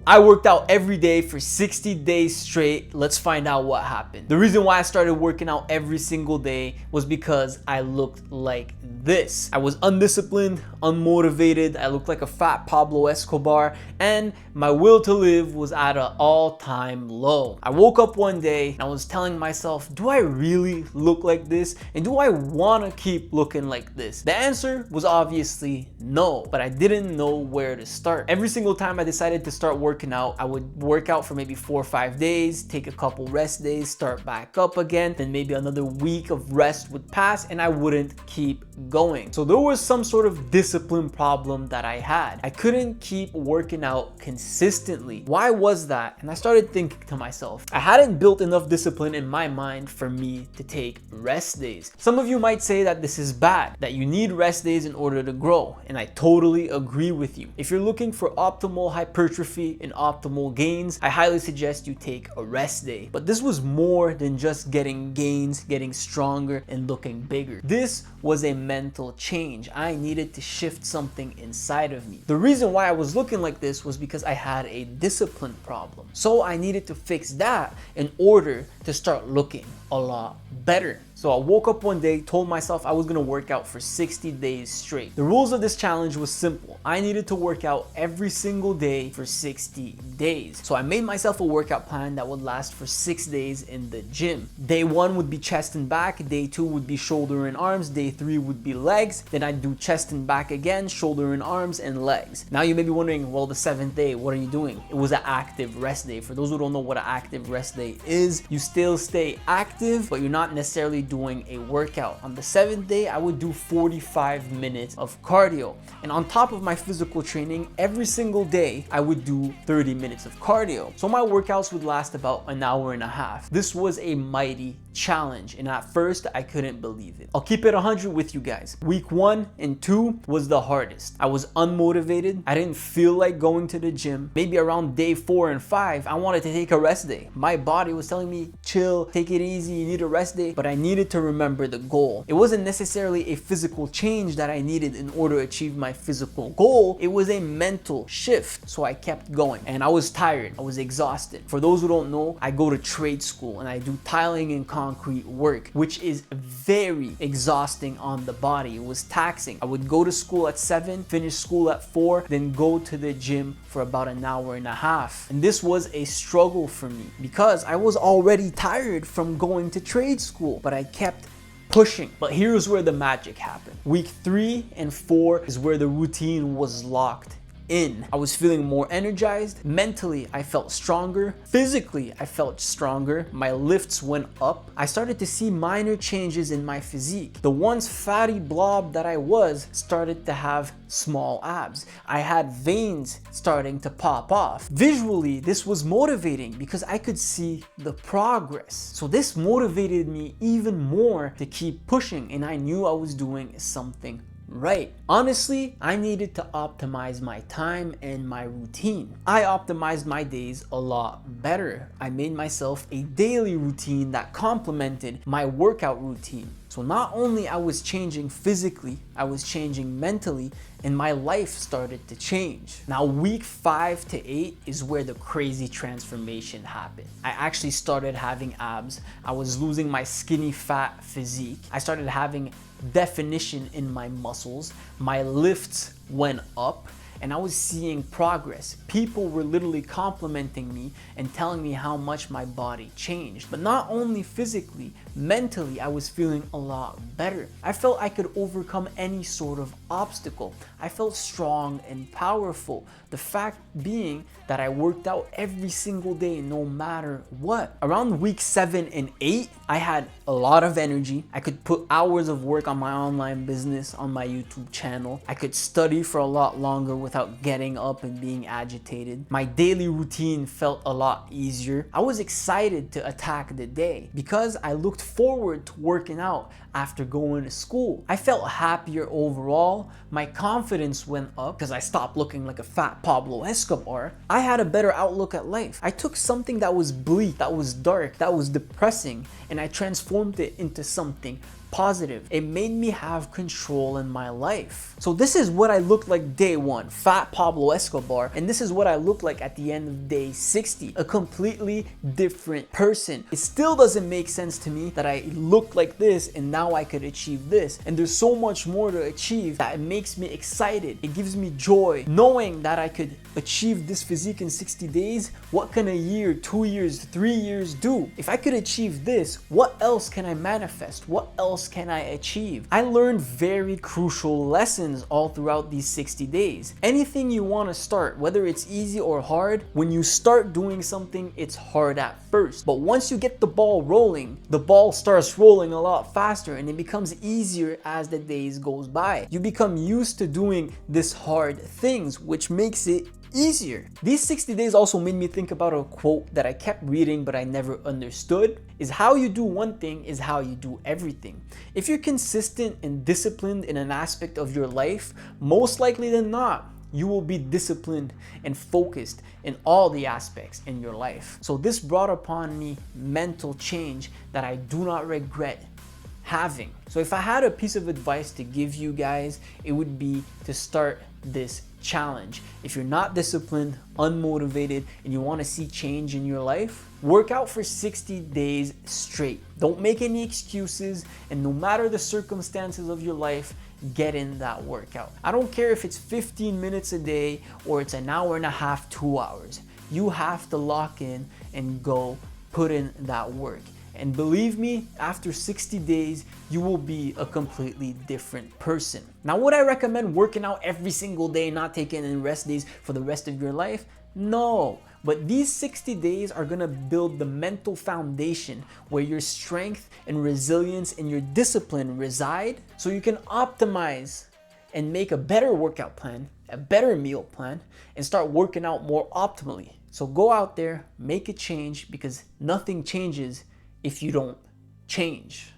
I worked out every day for 60 days straight. Let's find out what happened. The reason why I started working out every single day was because I looked like this. I was undisciplined, unmotivated. I looked like a fat Pablo Escobar, and my will to live was at an all-time low. I woke up one day and I was telling myself, do I really look like this? And do I want to keep looking like this? The answer was obviously no, but I didn't know where to start. Every single time I decided to start working out, I would work out for maybe 4 or 5 days, take a couple rest days, start back up again, then maybe another week of rest would pass and I wouldn't keep going. So there was some sort of discipline problem that I had. I couldn't keep working out consistently. Why was that? And I started thinking to myself, I hadn't built enough discipline in my mind for me to take rest days. Some of you might say that this is bad, that you need rest days in order to grow, and I totally agree with you. If you're looking for optimal hypertrophy and optimal gains, I highly suggest you take a rest day. But this was more than just getting gains, getting stronger, and looking bigger. This was a mental change. I needed to shift something inside of me. The reason why I was looking like this was because I had a discipline problem. So I needed to fix that in order to start looking a lot better. So I woke up one day, told myself I was gonna work out for 60 days straight. The rules of this challenge was simple. I needed to work out every single day for 60 days. So I made myself a workout plan that would last for 6 days in the gym. Day 1 would be chest and back, day 2 would be shoulder and arms, day 3 would be legs, then I'd do chest and back again, shoulder and arms, and legs. Now you may be wondering, well, the 7th day, what are you doing? It was an active rest day. For those who don't know what an active rest day is, you still stay active, but you're not necessarily doing a workout. On the 7th day, I would do 45 minutes of cardio. And on top of my physical training, every single day, I would do 30 minutes of cardio. So my workouts would last about an hour and a half. This was a mighty challenge, and at first I couldn't believe it. I'll keep it 100 with you guys. Week 1 and 2 was the hardest. I was unmotivated. I didn't feel like going to the gym. Maybe around day 4 and 5, I wanted to take a rest day. My body was telling me, chill, take it easy, you need a rest day, but I needed to remember the goal. It wasn't necessarily a physical change that I needed in order to achieve my physical goal. It was a mental shift. So I kept going, and I was tired. I was exhausted. For those who don't know, I go to trade school and I do tiling and concrete work, which is very exhausting on the body. It was taxing. I would go to school at 7, finish school at 4, then go to the gym for about an hour and a half. And this was a struggle for me because I was already tired from going to trade school, but I kept pushing. But here's where the magic happened. Week 3 and 4 is where the routine was locked in. I was feeling more energized. Mentally, I felt stronger. Physically, I felt stronger. My lifts went up. I started to see minor changes in my physique. The once fatty blob that I was started to have small abs. I had veins starting to pop off. Visually, this was motivating because I could see the progress. So this motivated me even more to keep pushing, and I knew I was doing something right. Honestly, I needed to optimize my time and my routine. I optimized my days a lot better. I made myself a daily routine that complemented my workout routine. So not only I was changing physically, I was changing mentally, and my life started to change. Now week 5 to 8 is where the crazy transformation happened. I actually started having abs. I was losing my skinny fat physique. I started having definition in my muscles. My lifts went up, and I was seeing progress. People were literally complimenting me and telling me how much my body changed. But not only physically, mentally, I was feeling a lot better. I felt I could overcome any sort of obstacle. I felt strong and powerful. The fact being that I worked out every single day, no matter what. Around week 7 and 8, I had a lot of energy. I could put hours of work on my online business, on my YouTube channel. I could study for a lot longer without getting up and being agitated. My daily routine felt a lot easier. I was excited to attack the day because I looked forward to working out after going to school. I felt happier overall. My confidence went up because I stopped looking like a fat Pablo Escobar. I had a better outlook at life. I took something that was bleak, that was dark, that was depressing, and I transformed it into something positive. It made me have control in my life. So this is what I looked like day 1, fat Pablo Escobar, and this is what I look like at the end of day 60, a completely different person. It still doesn't make sense to me that I look like this and now I could achieve this. And there's so much more to achieve that it makes me excited. It gives me joy knowing that I could achieve this physique in 60 days. What can a year, 2 years, 3 years do? If I could achieve this, what else can I manifest? What else can I achieve? I learned very crucial lessons all throughout these 60 days. Anything you want to start, whether it's easy or hard, when you start doing something, it's hard at first. But once you get the ball rolling, the ball starts rolling a lot faster and it becomes easier as the days goes by. You become used to doing this hard things, which makes it easier. These 60 days also made me think about a quote that I kept reading but I never understood, is how you do one thing is how you do everything. If you're consistent and disciplined in an aspect of your life, most likely than not, you will be disciplined and focused in all the aspects in your life. So this brought upon me mental change that I do not regret having. So if I had a piece of advice to give you guys, it would be to start this challenge. If you're not disciplined, unmotivated, and you want to see change in your life, work out for 60 days straight. Don't make any excuses, and no matter the circumstances of your life, get in that workout. I don't care if it's 15 minutes a day or it's an hour and a half, 2 hours. You have to lock in and go put in that work. And believe me, after 60 days, you will be a completely different person. Now, would I recommend working out every single day, not taking any rest days for the rest of your life? No. But these 60 days are gonna build the mental foundation where your strength and resilience and your discipline reside, so you can optimize and make a better workout plan, a better meal plan, and start working out more optimally. So go out there, make a change, because nothing changes if you don't change.